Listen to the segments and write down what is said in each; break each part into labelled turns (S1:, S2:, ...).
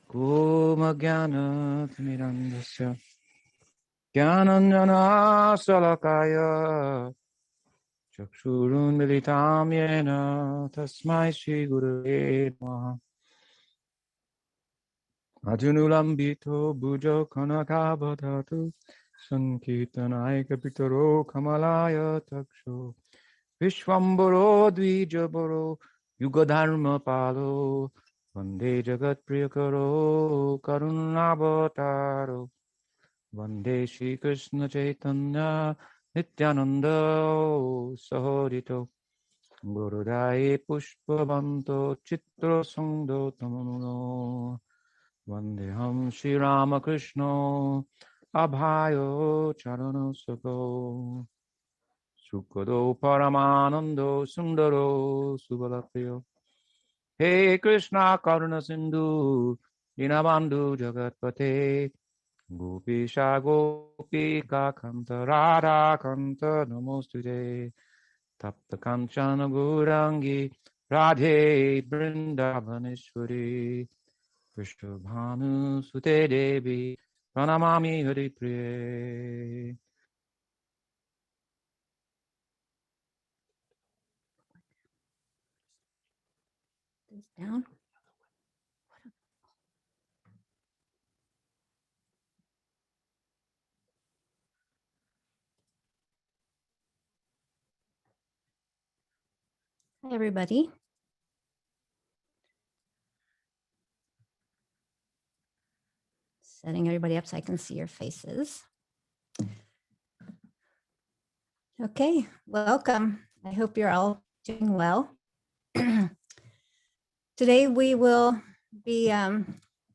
S1: Kumagyanatmirandasya Gyananjana Salakaya Chakshurun Militam Yena Tasmai Shri Gurave Namaha Ajunulambito Bujo Kanakabhatatu Sankirtanaika Pitaro Kamalaya Taksho Vishwambaro Dvijabaro Yugadharma Palo Vande Jagat Priyakaro Karunavataro Vande Shri Krishna Chaitanya Nityananda Sahodito Gurudai Pushpavanto Chitra Sangdo Tamuno Vandeham Shri Ramakrishna Abhayo Charano Sako Sukado Paramanando Sundaro Subalapriyo He Krishna Karuna Sindhu Dinabandhu Jagatpate Gopisha Gopika Kanta Radha Kanta Namostute Tapta Kanchana Gurangi Radhe Vrindavaneshwari Vrishabhanu Sute Devi Pranamami Hari Priye.
S2: Down. Hi, everybody. Setting everybody up so I can see your faces. Okay, welcome. I hope you're all doing well. Today we will be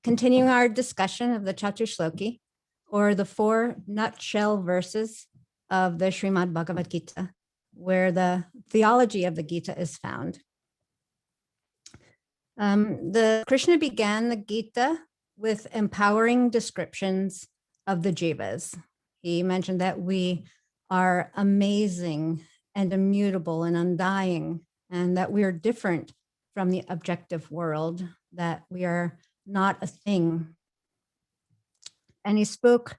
S2: continuing our discussion of the Catuh-sloki, or the 4 nutshell verses of the Srimad Bhagavad-gita, where the theology of the Gita is found. The Krishna began the Gita with empowering descriptions of the jivas. He mentioned that we are amazing and immutable and undying, and that we are different from the objective world, that we are not a thing. And he spoke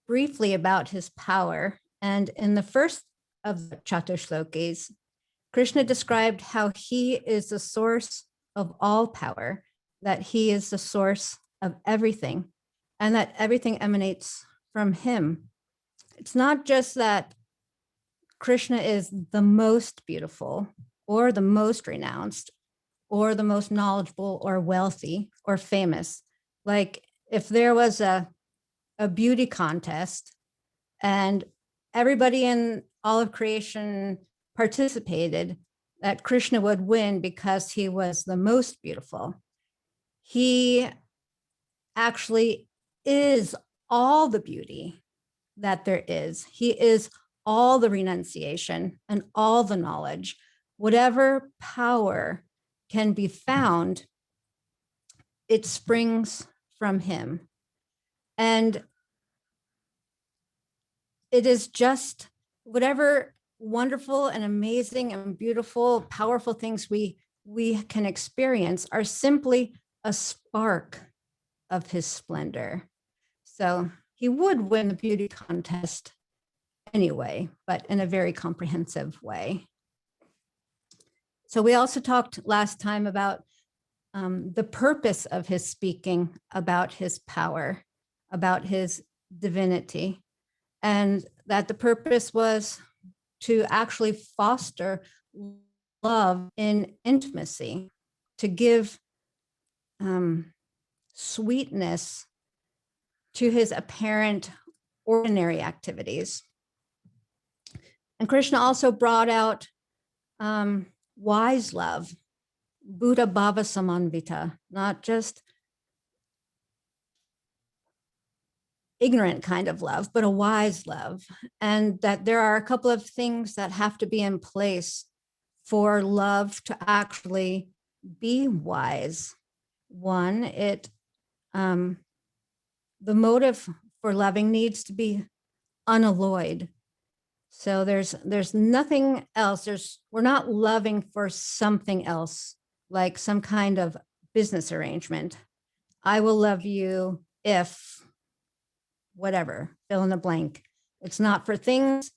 S2: briefly about his power. And in the first of the Catuh-slokis, Krishna described how he is the source of all power, that he is the source of everything, and that everything emanates from him. It's not just that Krishna is the most beautiful or the most renounced or the most knowledgeable or wealthy or famous. Like if there was a beauty contest and everybody in all of creation participated, that Krishna would win because he was the most beautiful. He actually is all the beauty that there is. He is all the renunciation and all the knowledge. Whatever power can be found, it springs from him. And it is just whatever wonderful and amazing and beautiful, powerful things we can experience are simply a spark of his splendor. So he would win the beauty contest anyway, but in a very comprehensive way. So we also talked last time about the purpose of his speaking about his power, about his divinity, and that the purpose was to actually foster love in intimacy, to give sweetness to his apparent ordinary activities. And Krishna also brought out wise love, Buddha Bhava Samanvita, not just ignorant kind of love, but a wise love. And that there are a couple of things that have to be in place for love to actually be wise. One, the motive for loving needs to be unalloyed. So there's nothing else. We're not loving for something else, like some kind of business arrangement. I will love you if whatever, fill in the blank. It's not for things.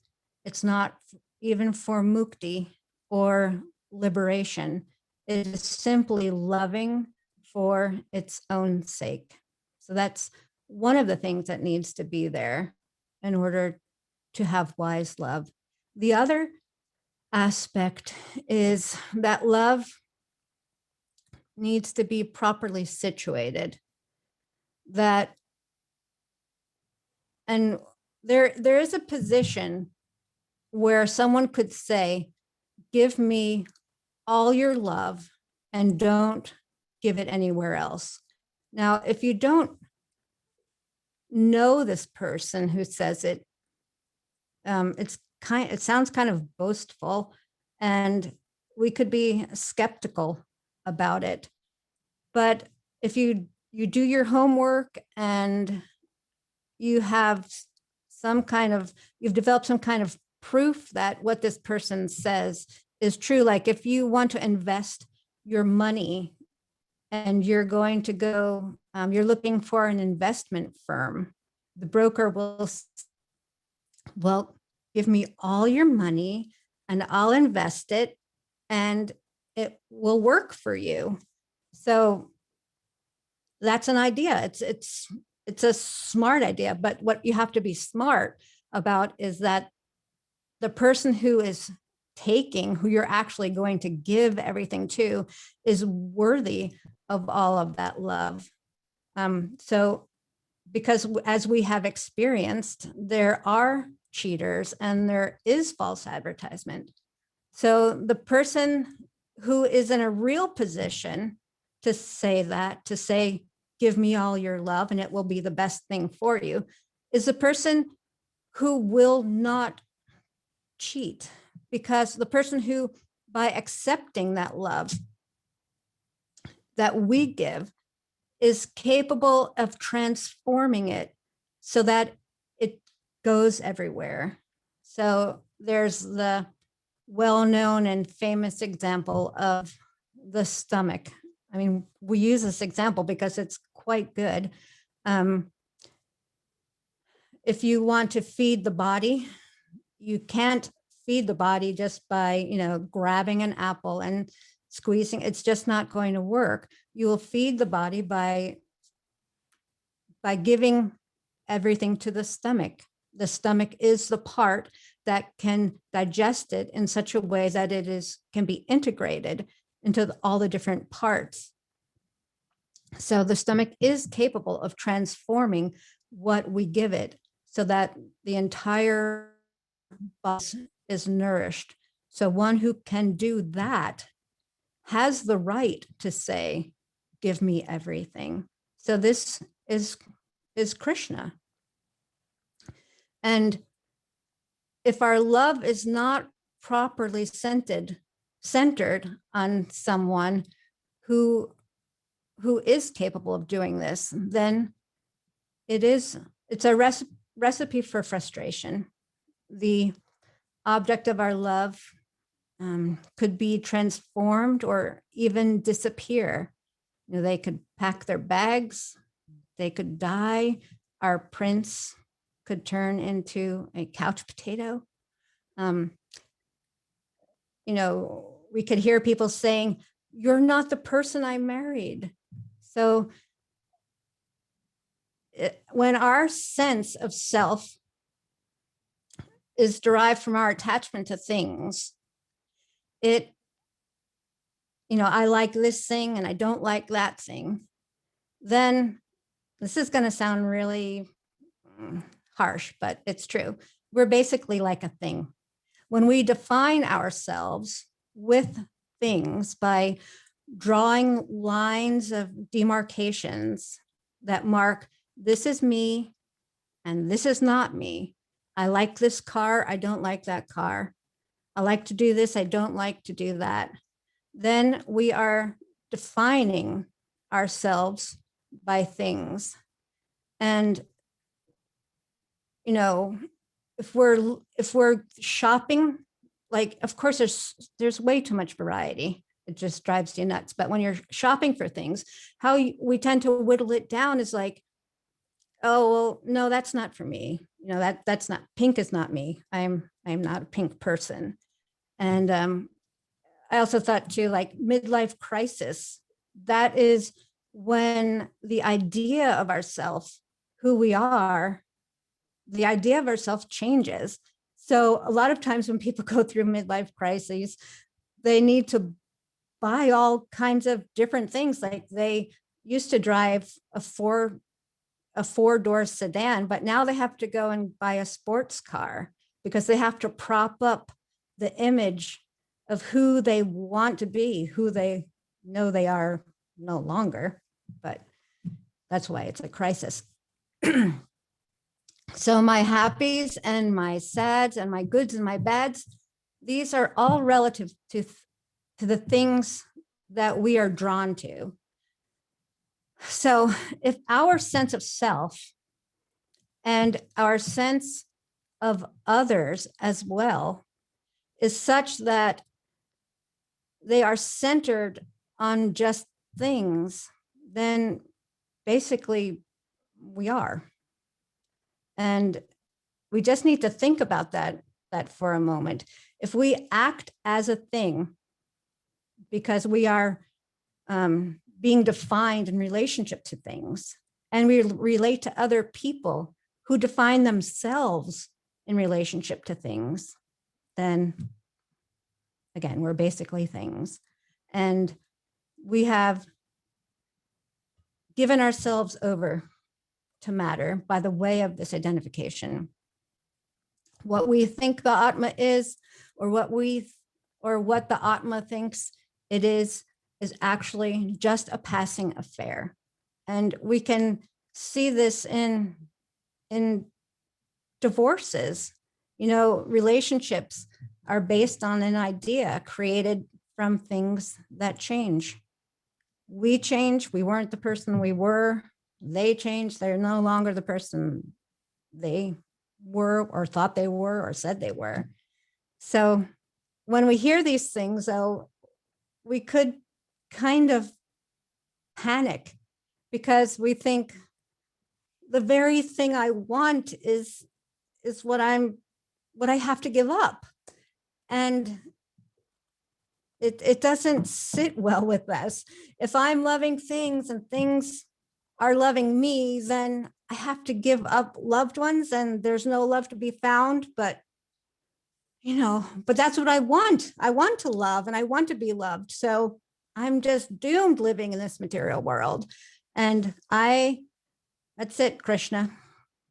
S2: It's not even for mukti or liberation. It is simply loving for its own sake. So that's one of the things that needs to be there in order to have wise love. The other aspect is that love needs to be properly situated. That, and there is a position where someone could say, give me all your love and don't give it anywhere else. Now, if you don't know this person who says it, it sounds kind of boastful, and we could be skeptical about it. But if you do your homework and you have you've developed some kind of proof that what this person says is true. Like if you want to invest your money and you're going to go, you're looking for an investment firm, the broker will, well, give me all your money and I'll invest it and it will work for you. So that's an idea. It's a smart idea, but what you have to be smart about is that the person who is taking, who you're actually going to give everything to, is worthy of all of that love. So because as we have experienced, there are cheaters and there is false advertisement. So the person who is in a real position to say that, to say, give me all your love and it will be the best thing for you, is the person who will not cheat, because the person who, by accepting that love that we give, is capable of transforming it so that it goes everywhere. So there's the well-known and famous example of the stomach. I mean, we use this example because it's quite good. If you want to feed the body, you can't feed the body just by, grabbing an apple and squeezing. It's just not going to work. You will feed the body by giving everything to the stomach. The stomach is the part that can digest it in such a way that it can be integrated into all the different parts. So the stomach is capable of transforming what we give it so that the entire body is nourished. So one who can do that has the right to say, give me everything. So this is Krishna. And if our love is not properly centered on someone who is capable of doing this, then it's a recipe for frustration. The object of our love could be transformed or even disappear. They could pack their bags, they could die. Our prince could turn into a couch potato. We could hear people saying, "You're not the person I married." So when our sense of self is derived from our attachment to things, I like this thing and I don't like that thing, then this is going to sound really harsh, but it's true. We're basically like a thing. When we define ourselves with things by drawing lines of demarcations that mark, this is me and this is not me. I like this car, I don't like that car. I like to do this, I don't like to do that. Then we are defining ourselves by things. And if we're shopping, like, of course there's way too much variety. it just drives you nuts. But when you're shopping for things, we tend to whittle it down is like, oh, well, no, that's not for me. You know, that's not, pink is not me. I'm not a pink person. And I also thought too, like midlife crisis, that is when the idea of ourselves, who we are, the idea of ourselves changes. So a lot of times when people go through midlife crises, they need to buy all kinds of different things. Like they used to drive a four-door sedan, but now they have to go and buy a sports car because they have to prop up the image of who they want to be, who they know they are no longer. But that's why it's a crisis. So my happies and my sads and my goods and my bads, these are all relative to the things that we are drawn to. So if our sense of self and our sense of others as well is such that they are centered on just things, then basically we are. And we just need to think about that for a moment. If we act as a thing because we are being defined in relationship to things, and we relate to other people who define themselves in relationship to things, then again, we're basically things. And we have given ourselves over to matter by the way of this identification. What we think the Atma is, or what the Atma thinks it is actually just a passing affair. And we can see this in divorces. You know, relationships are based on an idea created from things that change. We change, we weren't the person we were. They changed, they're no longer the person they were or thought they were or said they were. So when we hear these things, though, we could kind of panic because we think the very thing I want is what I have to give up. And it doesn't sit well with us. If I'm loving things and things are loving me, then I have to give up loved ones and there's no love to be found. But, you know, but that's what I want. I want to love and I want to be loved. So I'm just doomed living in this material world. And that's it, Krishna.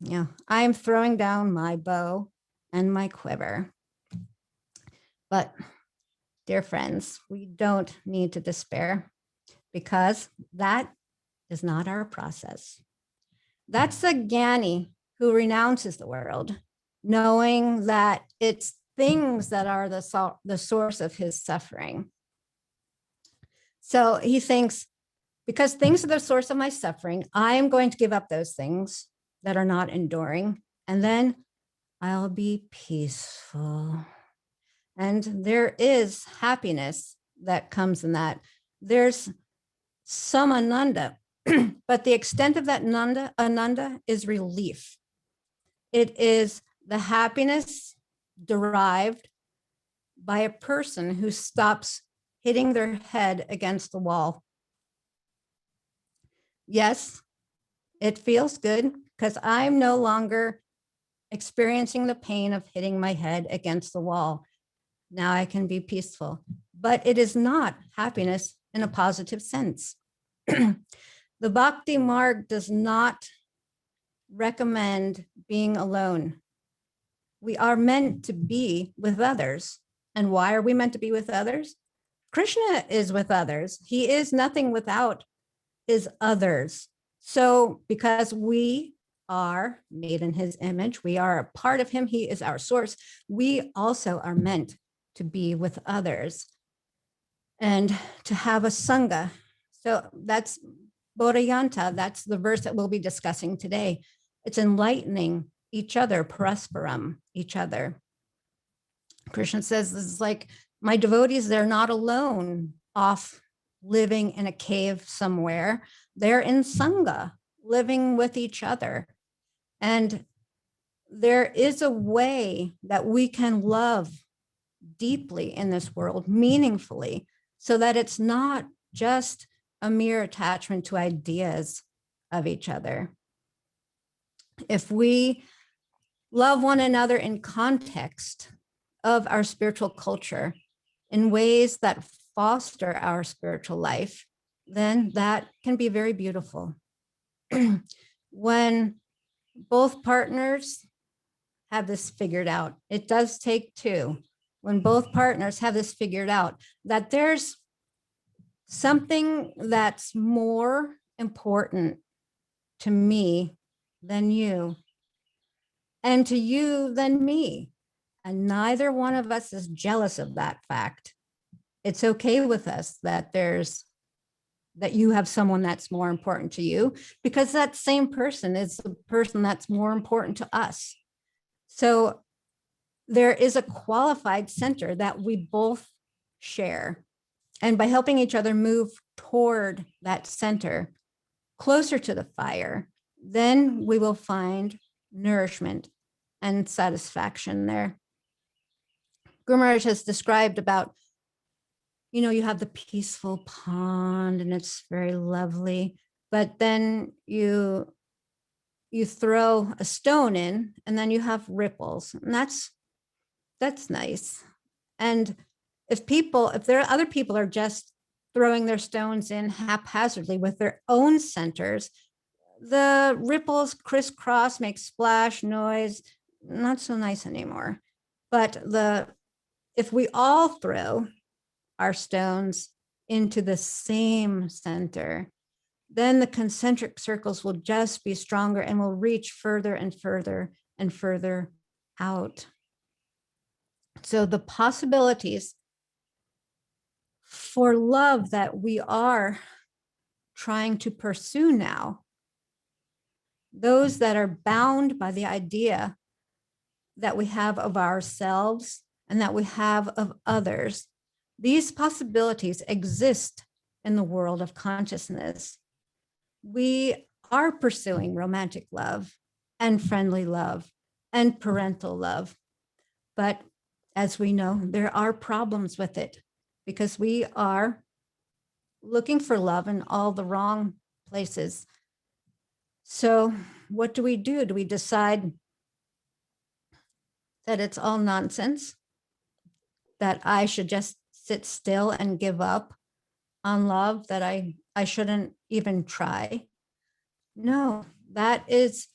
S2: Yeah, I'm throwing down my bow and my quiver. But dear friends, we don't need to despair because that is not our process. That's the Jnani who renounces the world, knowing that it's things that are the source of his suffering. So he thinks, because things are the source of my suffering, I am going to give up those things that are not enduring, and then I'll be peaceful. And there is happiness that comes in that. There's some ananda, but the extent of that ananda is relief. It is the happiness derived by a person who stops hitting their head against the wall. Yes, it feels good because I'm no longer experiencing the pain of hitting my head against the wall. Now I can be peaceful, but it is not happiness in a positive sense. The Bhakti Marg does not recommend being alone. We are meant to be with others. And why are we meant to be with others? Krishna is with others. He is nothing without his others. So because we are made in his image, we are a part of him, he is our source, we also are meant to be with others and to have a Sangha. So that's Bodhayanta, that's the verse that we'll be discussing today. It's enlightening each other, parasparam, each other. Krishna says, this is like, my devotees, they're not alone. off living in a cave somewhere. They're in Sangha, living with each other. And there is a way that we can love deeply in this world, meaningfully, so that it's not just a mere attachment to ideas of each other. If we love one another in context of our spiritual culture, in ways that foster our spiritual life, then that can be very beautiful. When both partners have this figured out, it does take two. When both partners have this figured out, that there's something that's more important to me than you, and to you than me. And neither one of us is jealous of that fact. It's okay with us that you have someone that's more important to you, because that same person is the person that's more important to us. So there is a qualified center that we both share. And by helping each other move toward that center, closer to the fire, then we will find nourishment and satisfaction there. Guru Maharaj has described about, you have the peaceful pond and it's very lovely, but then you throw a stone in and then you have ripples, and that's nice. And if there are other people are just throwing their stones in haphazardly with their own centers, the ripples crisscross, make splash noise, not so nice anymore. But if we all throw our stones into the same center, then the concentric circles will just be stronger and will reach further and further and further out. So the possibilities for love that we are trying to pursue now, those that are bound by the idea that we have of ourselves and that we have of others, these possibilities exist in the world of consciousness. We are pursuing romantic love and friendly love and parental love. But as we know, there are problems with it, because we are looking for love in all the wrong places. So what do? Do we decide that it's all nonsense, that I should just sit still and give up on love, that I shouldn't even try? No, that is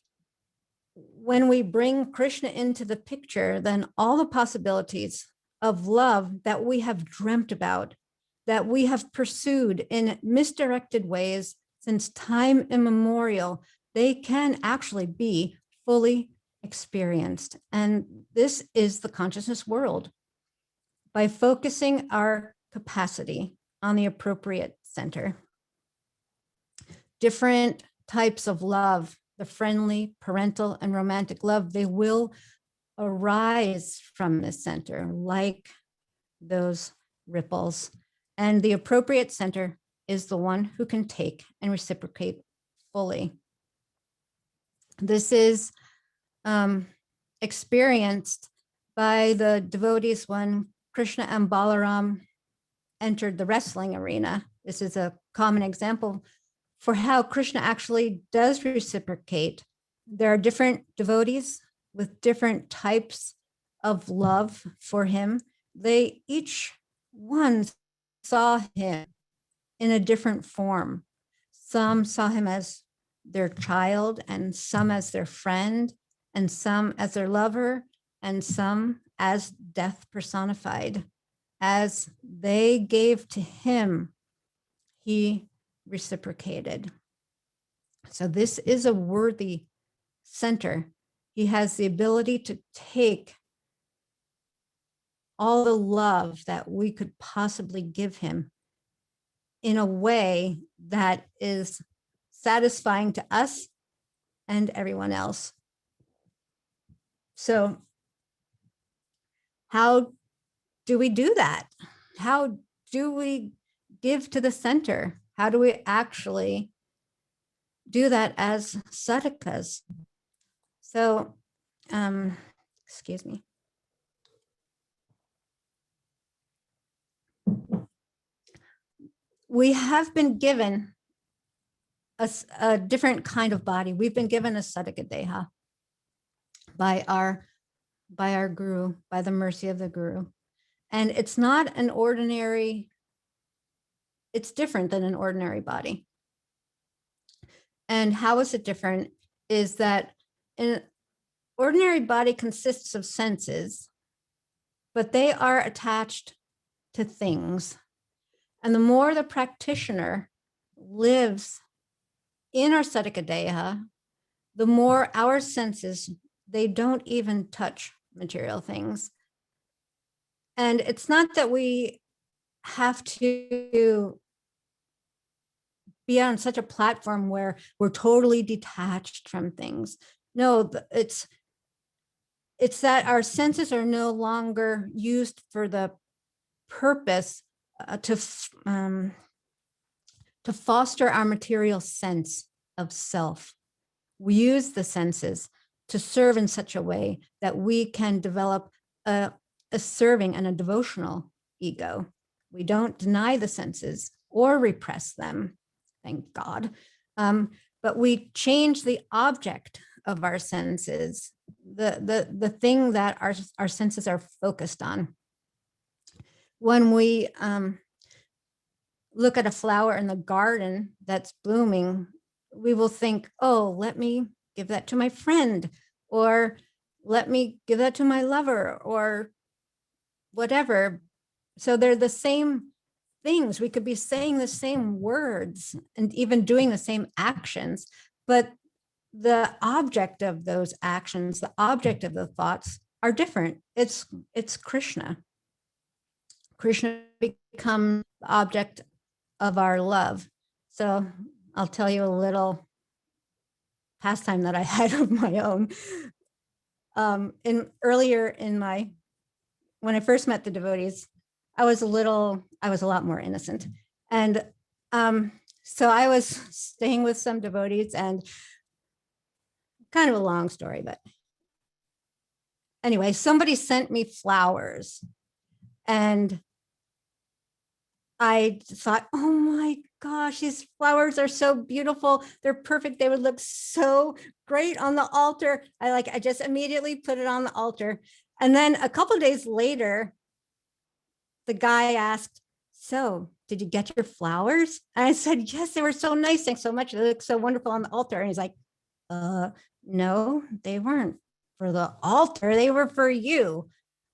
S2: when we bring Krishna into the picture, then all the possibilities of love that we have dreamt about, that we have pursued in misdirected ways since time immemorial, they can actually be fully experienced. And this is the consciousness world. By focusing our capacity on the appropriate center, different types of love, the friendly, parental, and romantic love, they will arise from this center like those ripples. And the appropriate center is the one who can take and reciprocate fully. This is experienced by the devotees when Krishna and Balaram entered the wrestling arena. This is a common example for how Krishna actually does reciprocate. There are different devotees with different types of love for him. They each one saw him in a different form. Some saw him as their child, and some as their friend, and some as their lover, and some as death personified. As they gave to him, he reciprocated. So this is a worthy center. He has the ability to take all the love that we could possibly give him in a way that is satisfying to us and everyone else. So how do we do that? How do we give to the center? How do we actually do that as sadhakas? So, excuse me. We have been given a different kind of body. We've been given a sadhaka deha by our guru, by the mercy of the guru. And it's not an ordinary, it's different than an ordinary body. And how is it different is that an ordinary body consists of senses, but they are attached to things. And the more the practitioner lives in our sadhaka deha, the more our senses, they don't even touch material things. And it's not that we have to be on such a platform where we're totally detached from things. No, it's that our senses are no longer used for the purpose to foster our material sense of self. We use the senses to serve in such a way that we can develop a serving and a devotional ego. We don't deny the senses or repress them, thank God. But we change the object of our senses, the thing that our senses are focused on. When we look at a flower in the garden that's blooming, we will think, oh, let me give that to my friend, or let me give that to my lover, or whatever. So they're the same things. We could be saying the same words and even doing the same actions, but the object of those actions, the object of the thoughts are different. It's Krishna. Krishna becomes the object of our love. So I'll tell you a little pastime that I had of my own. When I first met the devotees, I was a lot more innocent. And so I was staying with some devotees, and kind of a long story, but anyway, somebody sent me flowers, and I thought, oh my gosh, these flowers are so beautiful. They're perfect. They would look so great on the altar. I just immediately put it on the altar. And then a couple of days later, the guy asked, so did you get your flowers? And I said, yes, they were so nice. Thanks so much. They look so wonderful on the altar. And he's like, no, they weren't for the altar. They were for you.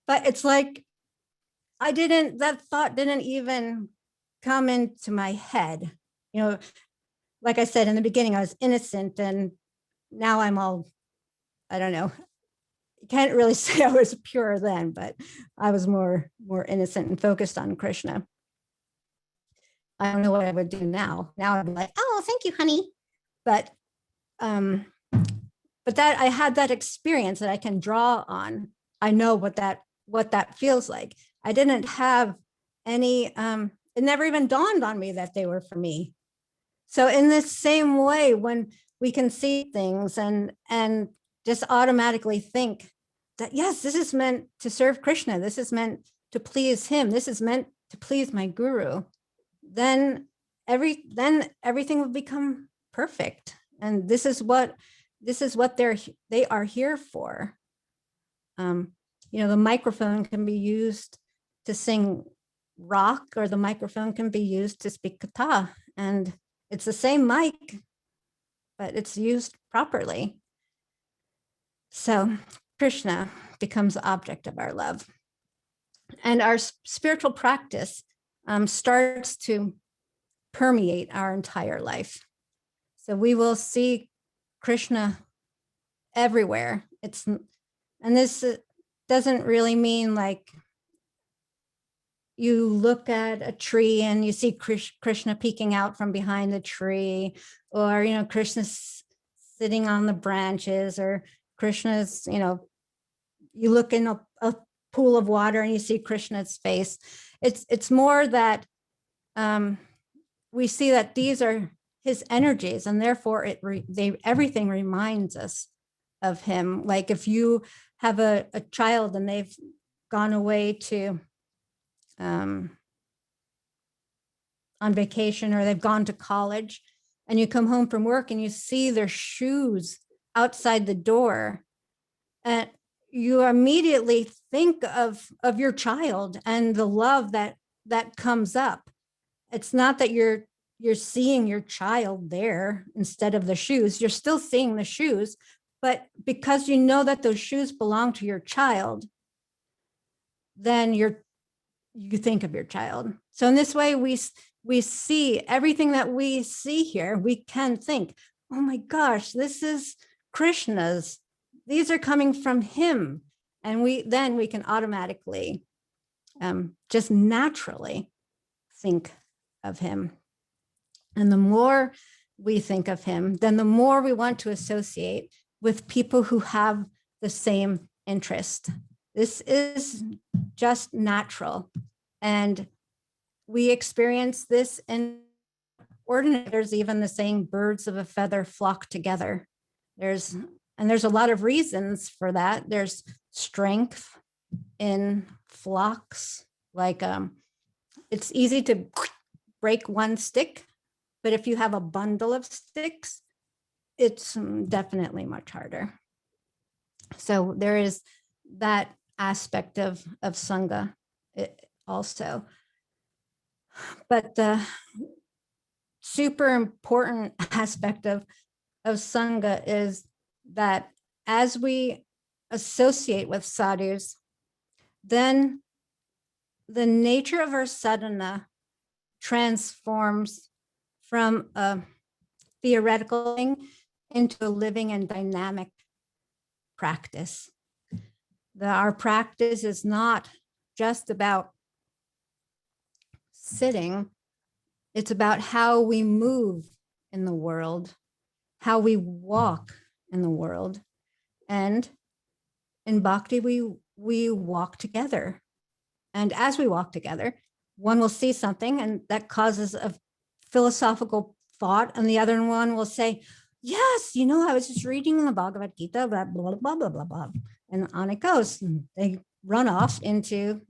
S2: But it's like, that thought didn't even come into my head. You know, like I said in the beginning, I was innocent, and now I'm all, I don't know. You can't really say I was pure then, but I was more innocent and focused on Krishna. I don't know what I would do now. Now I'd be like, oh, thank you, honey. But that I had that experience that I can draw on. I know what that feels like. I didn't have any, it never even dawned on me that they were for me. So in this same way, when we can see things and just automatically think that, yes, this is meant to serve Krishna, this is meant to please him, this is meant to please my guru, then everything will become perfect. And this is what they are here for. The microphone can be used to sing rock, or the microphone can be used to speak katha, and it's the same mic, but it's used properly. So Krishna becomes the object of our love, and our spiritual practice starts to permeate our entire life. So we will see Krishna everywhere. And this doesn't really mean like you look at a tree and you see Krishna peeking out from behind the tree, or, Krishna's sitting on the branches, or Krishna's, you look in a pool of water and you see Krishna's face. It's more that we see that these are his energies, and therefore everything reminds us of him. Like if you have a child and they've gone away to on vacation, or they've gone to college, and you come home from work and you see their shoes outside the door, and you immediately think of your child and the love that comes up. It's not that you're seeing your child there instead of the shoes. You're still seeing the shoes, but because you know that those shoes belong to your child, then you think of your child. So in this way, we see everything that we see here. We can think, oh my gosh, this is Krishna's. These are coming from him. And we can automatically, just naturally think of him. And the more we think of him, then the more we want to associate with people who have the same interest. This is just natural. And we experience this in ordinary. There's even the saying, birds of a feather flock together. There's a lot of reasons for that. There's strength in flocks. Like it's easy to break one stick, but if you have a bundle of sticks, it's definitely much harder. So there is that aspect of Sangha also. But the super important aspect of Sangha is that as we associate with sadhus, then the nature of our sadhana transforms from a theoretical thing into a living and dynamic practice. Our practice is not just about sitting, it's about how we move in the world, how we walk in the world. And in bhakti, we walk together. And as we walk together, one will see something and that causes a philosophical thought, and the other one will say, yes, I was just reading the Bhagavad-gita, blah, blah, blah, blah, blah, blah. And on it goes. And they run off into,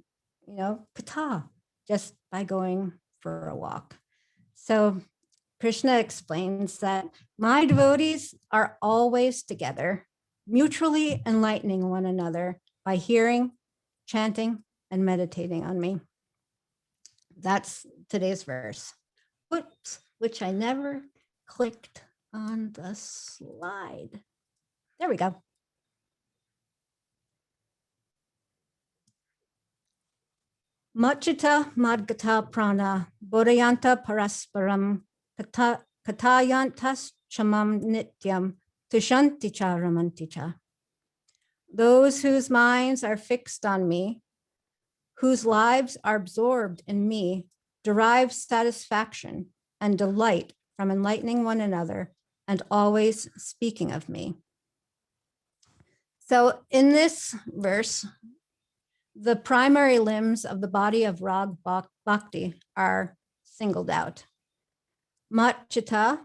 S2: Catuh just by going for a walk. So Krishna explains that my devotees are always together, mutually enlightening one another by hearing, chanting, and meditating on me. That's today's verse. Whoops, which I never clicked on the slide. There we go. Machita madgata prana bodhayanta parasparam katayantas chamam nityam tushanti cha ramanti cha. Those whose minds are fixed on me, whose lives are absorbed in me, derive satisfaction and delight from enlightening one another and always speaking of me. So in this verse, the primary limbs of the body of Rag Bhakti are singled out. Machita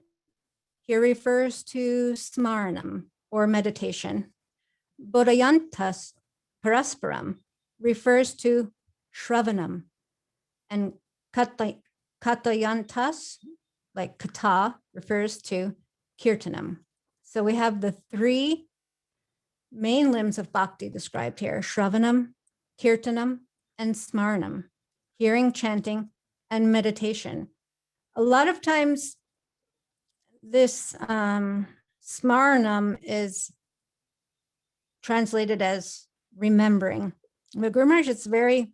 S2: here refers to smaranam or meditation. Bodhayantas parasparam refers to shravanam, and katayantas, like kata, refers to kirtanam. So we have the three main limbs of bhakti described here: shravanam, kirtanam, and smaranam, hearing, chanting, and meditation. A lot of times this smaranam is translated as remembering. But Guru Maharaj is very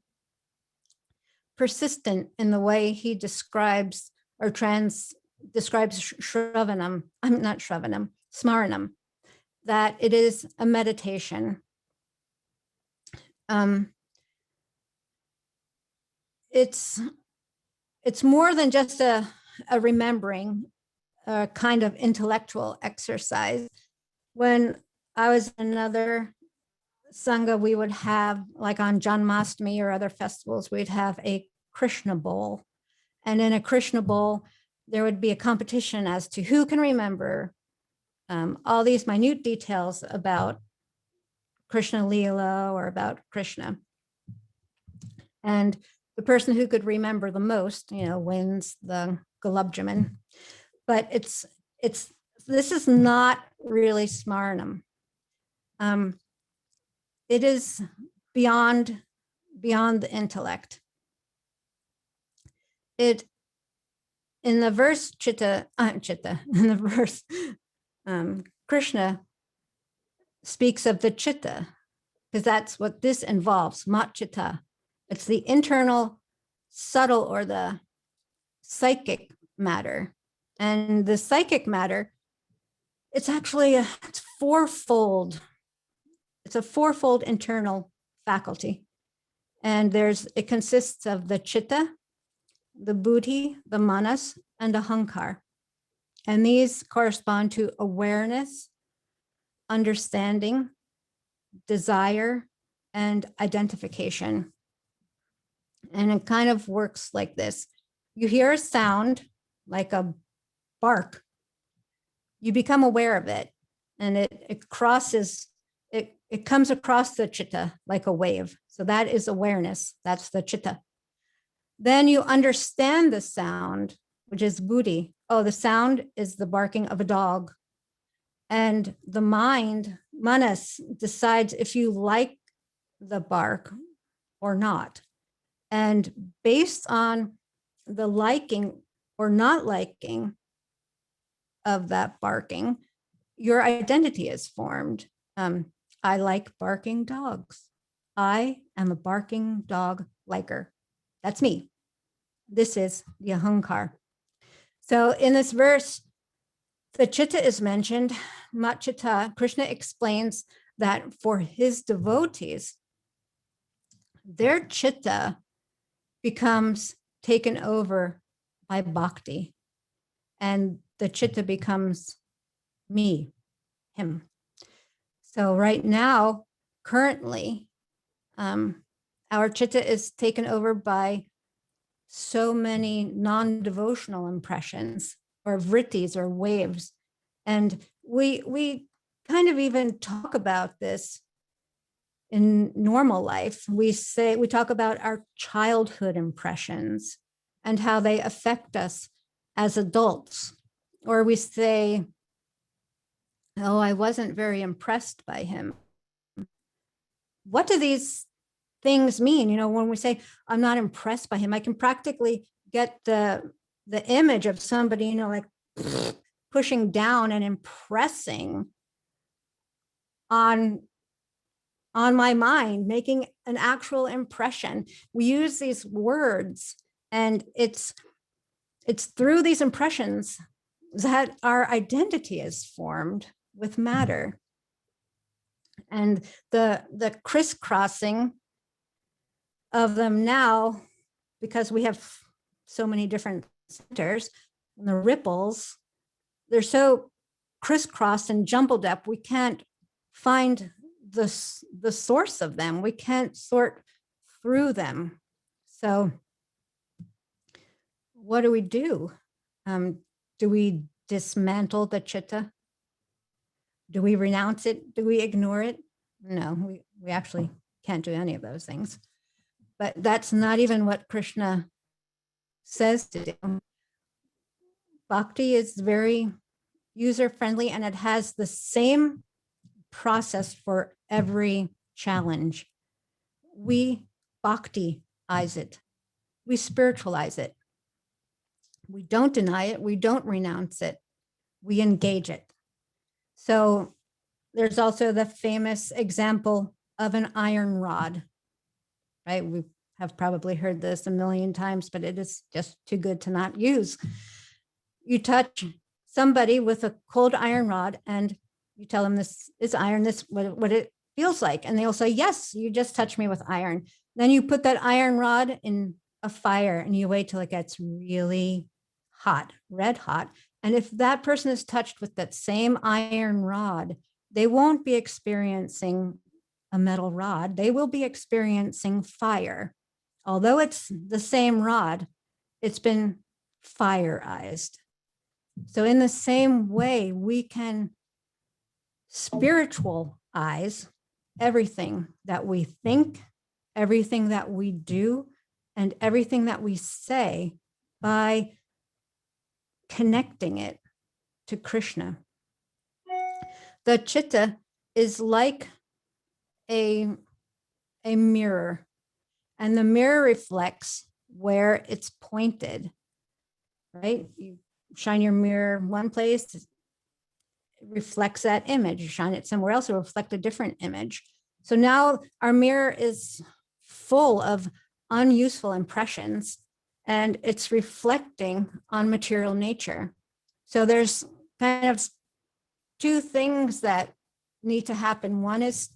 S2: persistent in the way he describes shravanam, smaranam, that it is a meditation. It's more than just a remembering, a kind of intellectual exercise. When I was in another Sangha, we would have, like on Janmashtami or other festivals, we'd have a Krishna bowl. And in a Krishna bowl, there would be a competition as to who can remember all these minute details about Krishna Leela or about Krishna. And the person who could remember the most, wins the Gulab Jamun. But this is not really Smarnam. It is beyond the intellect. In the verse Krishna speaks of the chitta, because that's what this involves, mat chitta. It's the internal, subtle, or the psychic matter. And the psychic matter, it's actually it's fourfold. It's a fourfold internal faculty. And it consists of the chitta, the buddhi, the manas, and ahankar. And these correspond to awareness, understanding, desire, and identification. And it kind of works like this. You hear a sound like a bark. You become aware of it, and it crosses, it comes across the chitta like a wave. So that is awareness. That's the chitta. Then you understand the sound, which is buddhi. Oh, the sound is the barking of a dog. And the mind, manas, decides if you like the bark or not. And based on the liking or not liking of that barking, your identity is formed. I like barking dogs. I am a barking dog liker. That's me. This is the ahankar. So in this verse, the chitta is mentioned, mat chitta. Krishna explains that for his devotees, their chitta becomes taken over by bhakti, and the chitta becomes me, him. So right now, currently, our chitta is taken over by so many non-devotional impressions or vrittis or waves. And we kind of even talk about this in normal life. We talk about our childhood impressions and how they affect us as adults. Or we say, oh, I wasn't very impressed by him. What do these things mean? When we say, I'm not impressed by him, I can practically get the image of somebody, like pushing down and impressing on my mind, making an actual impression. We use these words, and it's through these impressions that our identity is formed with matter. And the crisscrossing of them now, because we have so many different centers, and the ripples, they're so crisscrossed and jumbled up, we can't find the source of them. We can't sort through them. So what do we do? Do we dismantle the chitta? Do we renounce it? Do we ignore it? No, we actually can't do any of those things. But that's not even what Krishna says to do. Bhakti is very user-friendly, and it has the same process for every challenge. We bhakti-ize it. We spiritualize it. We don't deny it. We don't renounce it. We engage it. So there's also the famous example of an iron rod, right? We have probably heard this a million times, but it is just too good to not use. You touch somebody with a cold iron rod and you tell them this is iron, this what it feels like. And they'll say, yes, you just touched me with iron. Then you put that iron rod in a fire and you wait till it gets really hot, red hot. And if that person is touched with that same iron rod, they won't be experiencing a metal rod. They will be experiencing fire. Although it's the same rod, it's been fireized. So in the same way, we can spiritualize everything that we think, everything that we do, and everything that we say by connecting it to Krishna. The chitta is like a mirror, and the mirror reflects where it's pointed, right? You shine your mirror one place, it reflects that image. You shine it somewhere else, it will reflect a different image. So now our mirror is full of unuseful impressions, and it's reflecting on material nature. So there's kind of two things that need to happen. One is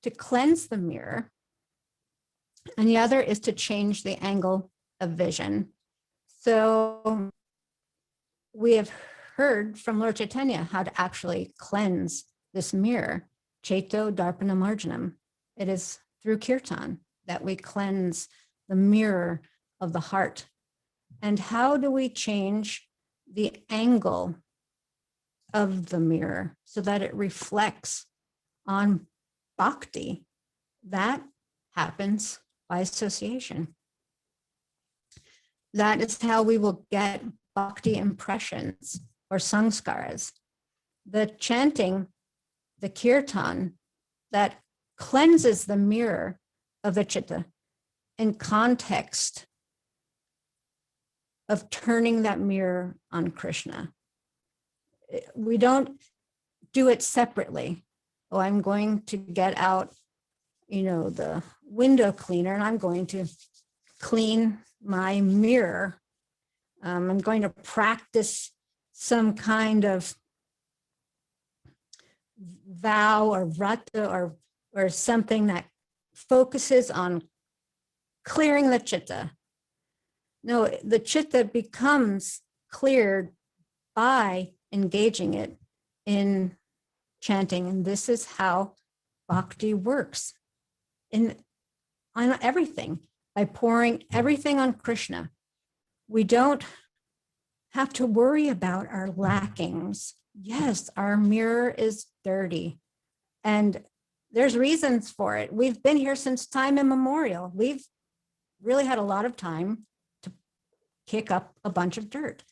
S2: to cleanse the mirror, and the other is to change the angle of vision. So we have heard from Lord Chaitanya how to actually cleanse this mirror, Cheto Darpana Marjanam. It is through kirtan that we cleanse the mirror of the heart. And how do we change the angle of the mirror so that it reflects on bhakti? That happens by association. That is how we will get bhakti impressions or sanskaras. The chanting, the kirtan, that cleanses the mirror of the chitta in context of turning that mirror on Krishna. We don't do it separately. Oh, I'm going to get out, the window cleaner, and I'm going to clean my mirror. I'm going to practice some kind of vow or vrata or something that focuses on clearing the chitta. No, the chitta becomes cleared by engaging it in chanting. And this is how bhakti works on everything, by pouring everything on Krishna. We don't have to worry about our lackings. Yes, our mirror is dirty, and there's reasons for it. We've been here since time immemorial. We've really had a lot of time to kick up a bunch of dirt.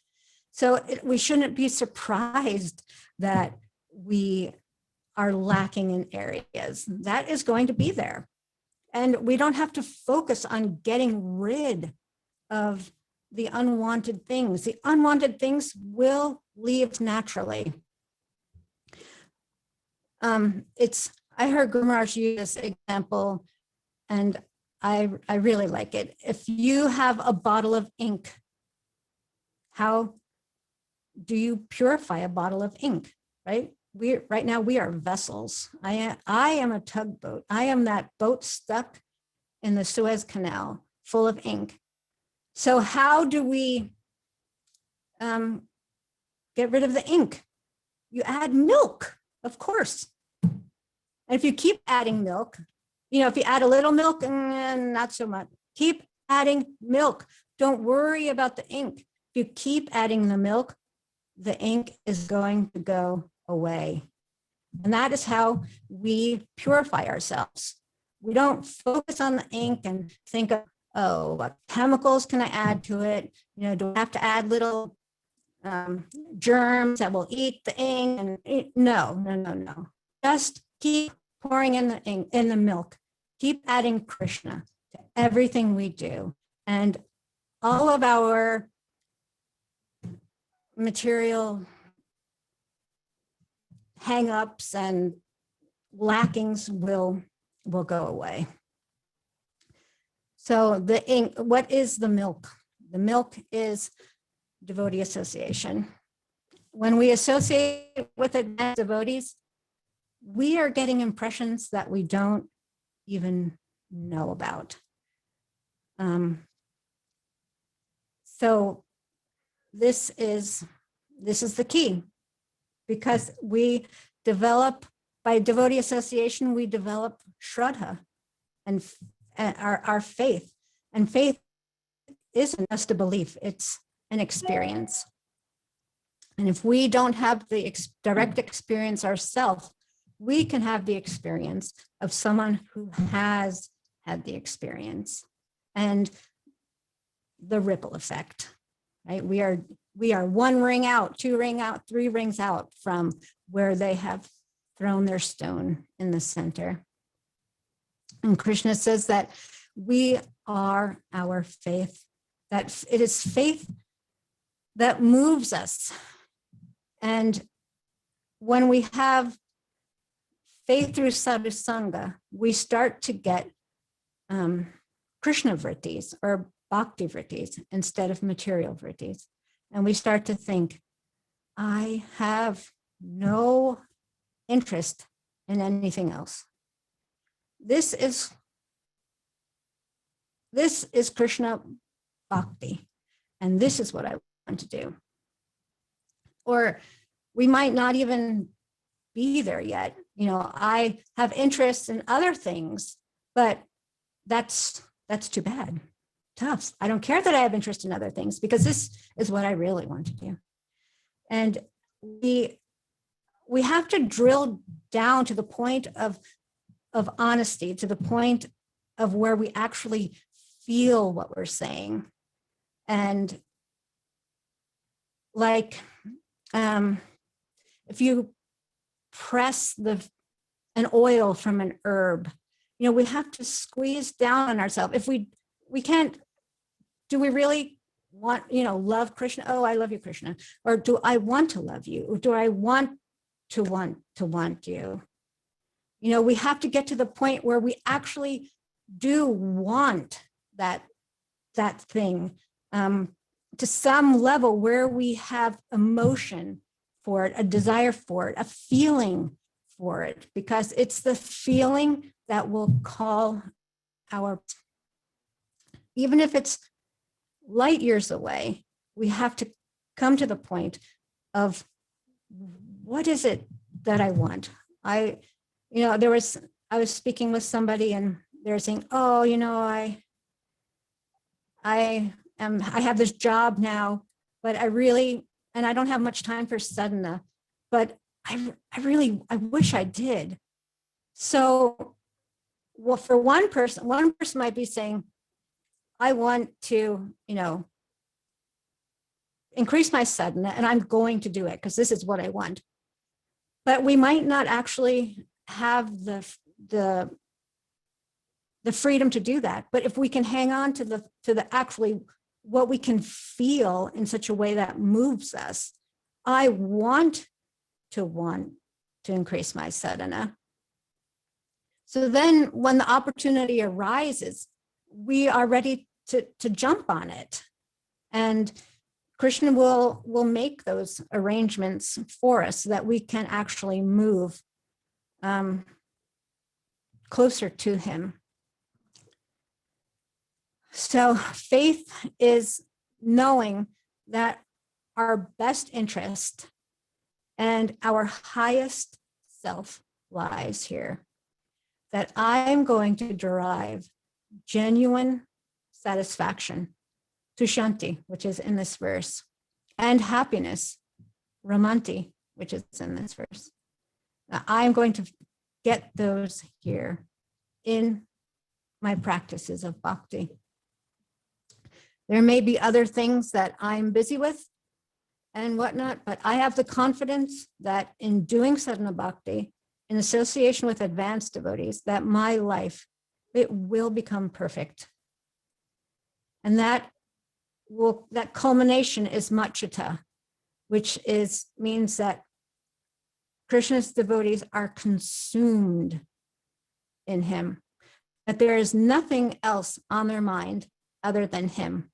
S2: So we shouldn't be surprised that we are lacking in areas. That is going to be there. And we don't have to focus on getting rid of the unwanted things. The unwanted things will leave naturally. I heard Guru Maharaj use this example, and I really like it. If you have a bottle of ink, how do you purify a bottle of ink, right? Right now we are vessels. I am a tugboat. I am that boat stuck in the Suez Canal full of ink. So how do we get rid of the ink? You add milk, of course. And if you keep adding milk, if you add a little milk, not so much. Keep adding milk. Don't worry about the ink. If you keep adding the milk, the ink is going to go away. And that is how we purify ourselves. We don't focus on the ink and think of, what chemicals can I add to it? Do I have to add little germs that will eat the ink? And no. Just keep pouring in the ink, in the milk. Keep adding Krishna to everything we do. And all of our material hang-ups and lackings will go away. So the ink, what is the milk? The milk is devotee association. When we associate with advanced devotees, we are getting impressions that we don't even know about. So this is the key, because we develop, by devotee association, we develop shraddha and our faith. And faith isn't just a belief, it's an experience. And if we don't have the direct experience ourselves, we can have the experience of someone who has had the experience, and the ripple effect, right? We are one ring out, two ring out, three rings out from where they have thrown their stone in the center. And Krishna says that we are our faith, that it is faith that moves us. And when we have faith through Sadhu Sangha, we start to get Krishna vrittis or Bhakti vrittis instead of material vrittis. And we start to think, I have no interest in anything else. This is Krishna Bhakti, and this is what I want to do. Or we might not even be there yet. I have interests in other things, but that's too bad. Tough. I don't care that I have interest in other things, because this is what I really want to do. And we have to drill down to the point of honesty, to the point of where we actually feel what we're saying. And like, if you press an oil from an herb, we have to squeeze down on ourselves. If we can't, do we really want, love Krishna? Oh, I love you, Krishna. Or do I want to love you? Or do I want you? We have to get to the point where we actually do want that thing, to some level where we have emotion for it, a desire for it, a feeling for it, because it's the feeling that will call even if it's light years away, we have to come to the point of, what is it that I want? I was speaking with somebody, and they're saying, oh, I have this job now, but I don't have much time for sadhana, but I wish I did. So, well, for one person might be saying, I want to, increase my sadhana, and I'm going to do it because this is what I want. But we might not actually have the freedom to do that. But if we can hang on to the actually what we can feel in such a way that moves us, I want to increase my sadhana. So then when the opportunity arises, we are ready to jump on it. And Krishna will make those arrangements for us so that we can actually move closer to him. So faith is knowing that our best interest and our highest self lies here, that I'm going to derive genuine satisfaction, tushanti, which is in this verse, and happiness, ramanti, which is in this verse. Now, I'm going to get those here in my practices of bhakti. There may be other things that I'm busy with and whatnot, but I have the confidence that in doing sadhana bhakti, in association with advanced devotees, that my life, it will become perfect. And that culmination is machita, which means that Krishna's devotees are consumed in him, that there is nothing else on their mind other than him,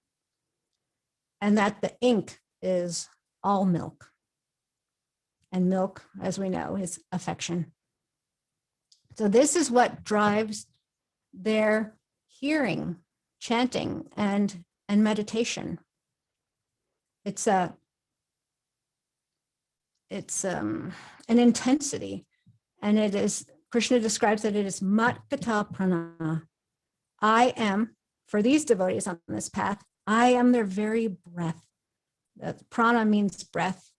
S2: and that the ink is all milk. And milk, as we know, is affection. So this is what drives their hearing, chanting, and meditation. It's an intensity, and it is, Krishna describes that it is mat kata prana. I am, for these devotees on this path, I am their very breath. That prana means breath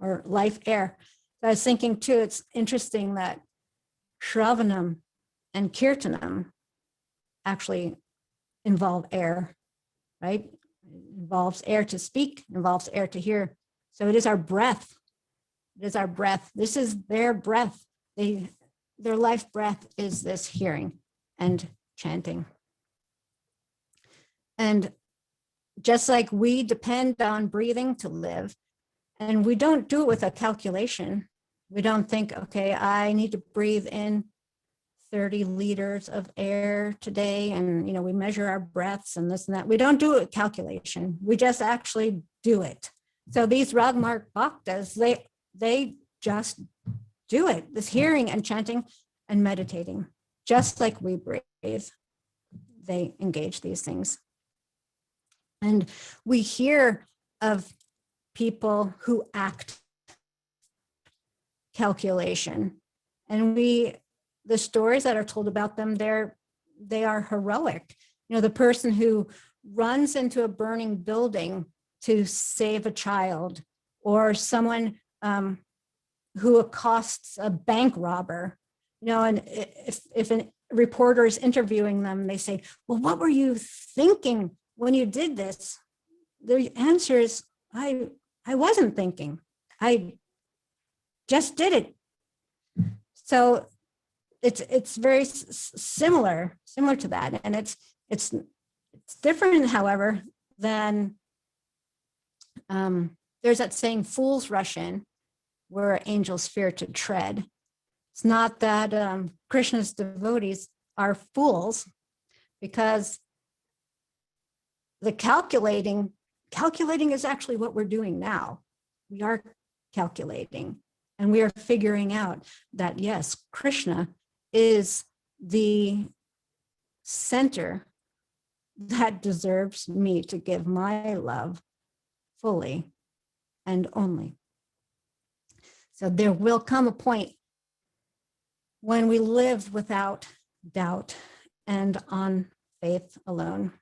S2: or life air. So I was thinking too, it's interesting that Shravanam and Kirtanam actually involve air, right? It involves air to speak, involves air to hear. So it is our breath. It is our breath. This is their breath. Their life breath is this hearing and chanting. And just like we depend on breathing to live, and we don't do it with a calculation. We don't think, okay, I need to breathe in 30 liters of air today. And, we measure our breaths and this and that. We don't do it with calculation. We just actually do it. So these Ragmark Bhaktas, they just do it, this hearing and chanting and meditating, just like we breathe. They engage these things. And we hear of people who act calculation. And the stories that are told about them, they are heroic. The person who runs into a burning building to save a child, or someone who accosts a bank robber, and if a reporter is interviewing them, they say, well, what were you thinking when you did this? The answer is, I wasn't thinking. I just did it. So it's very similar to that, and it's different, however, than there's that saying, fools rush in where angels fear to tread. It's not that Krishna's devotees are fools, because the calculating is actually what we're doing now. We are calculating, and we are figuring out that, yes, Krishna is the center that deserves me to give my love fully and only. So there will come a point when we live without doubt and on faith alone.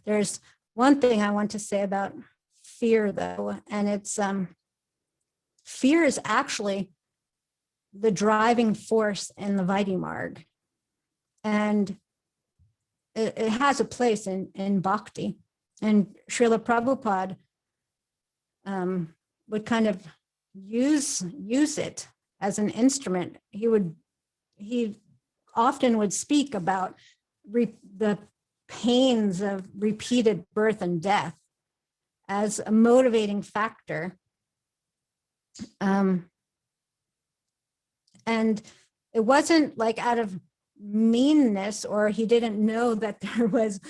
S2: There's one thing I want to say about fear, though, and it's fear is actually the driving force in the Vaidhi Marg. And it has a place in bhakti. And Srila Prabhupada would kind of use it as an instrument. He often would speak about the pains of repeated birth and death as a motivating factor. And it wasn't like out of meanness, or he didn't know that there was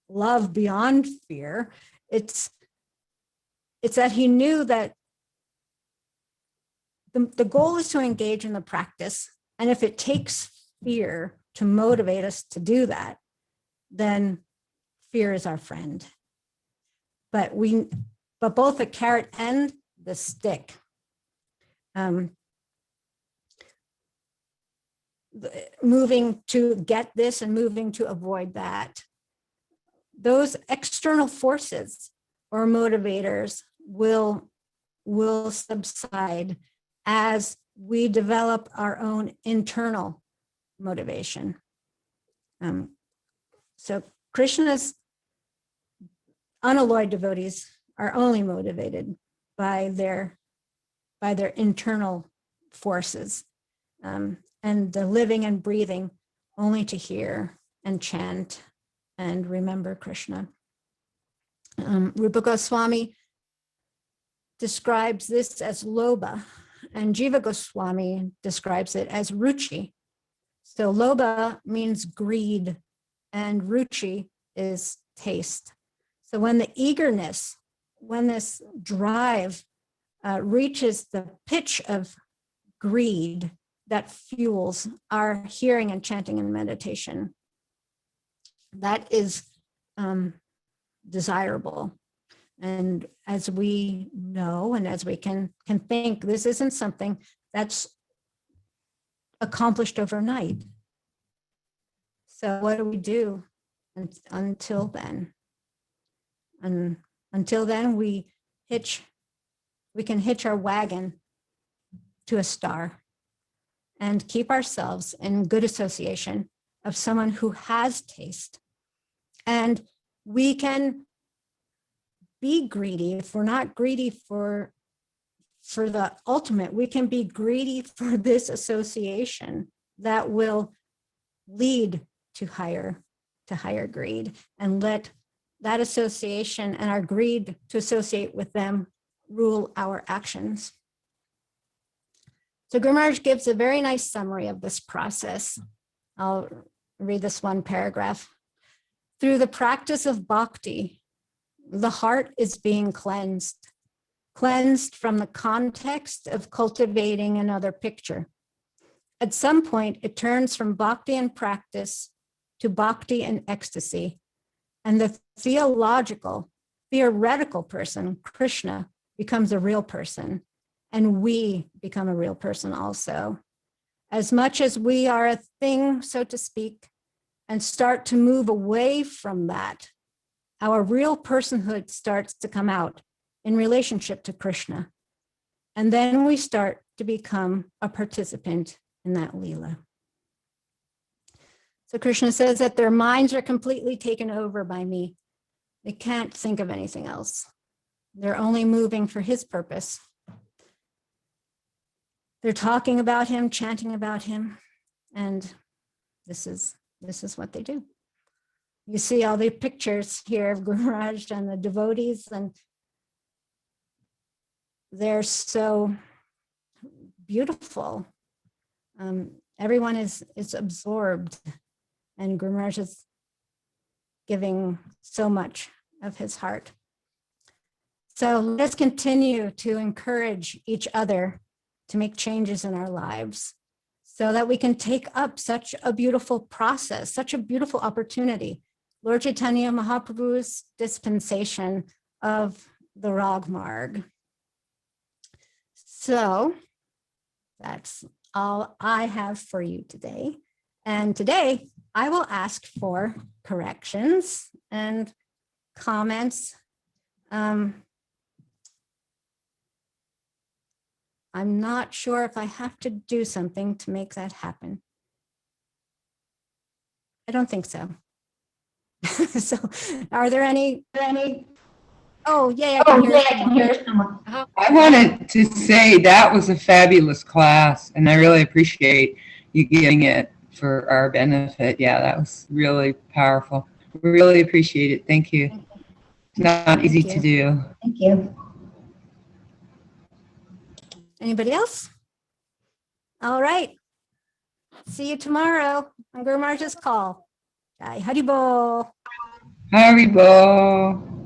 S2: love beyond fear. It's that he knew that the goal is to engage in the practice. And if it takes fear to motivate us to do that, then fear is our friend. But both the carrot and the stick. Moving to get this and moving to avoid that. Those external forces or motivators will subside as we develop our own internal motivation. So Krishna's unalloyed devotees are only motivated by their internal forces, and the living and breathing only to hear and chant and remember Krishna. Rupa Goswami describes this as lobha, and Jiva Goswami describes it as ruchi. So lobha means greed, and ruchi is taste. So when the eagerness, when this drive reaches the pitch of greed that fuels our hearing and chanting and meditation, that is desirable. And as we know, and as we can think, this isn't something that's accomplished overnight. So what do? until then. And until then, we can hitch our wagon to a star and keep ourselves in good association of someone who has taste. And we can be greedy. If we're not greedy for the ultimate, we can be greedy for this association that will lead to higher greed, and let that association and our greed to associate with them rule our actions. So Guru Maharaj gives a very nice summary of this process. I'll read this one paragraph. Through the practice of bhakti, the heart is being cleansed from the context of cultivating another picture. At some point, it turns from bhakti and practice to bhakti and ecstasy. And the theoretical person, Krishna, becomes a real person. And we become a real person also. As much as we are a thing, so to speak, and start to move away from that, our real personhood starts to come out in relationship to Krishna. And then we start to become a participant in that Leela. So Krishna says that their minds are completely taken over by me. They can't think of anything else. They're only moving for his purpose. They're talking about him, chanting about him, and this is what they do. You see all the pictures here of Guru Maharaj and the devotees, and they're so beautiful. Everyone is absorbed, and Guru Maharaj is giving so much of his heart. So let's continue to encourage each other to make changes in our lives so that we can take up such a beautiful process, such a beautiful opportunity. Lord Chaitanya Mahaprabhu's dispensation of the Rag Marg. So that's all I have for you today. And today I will ask for corrections and comments. I'm not sure if I have to do something to make that happen. I don't think so. So are there any? Oh, yeah, I can hear someone.
S3: I wanted to say that was a fabulous class, and I really appreciate you giving it for our benefit. Yeah, that was really powerful. We really appreciate it. Thank you. It's not easy to do.
S2: Thank you. Anybody else? All right. See you tomorrow on Guru Maharaj's call. Jai Haribol.
S3: Haribo.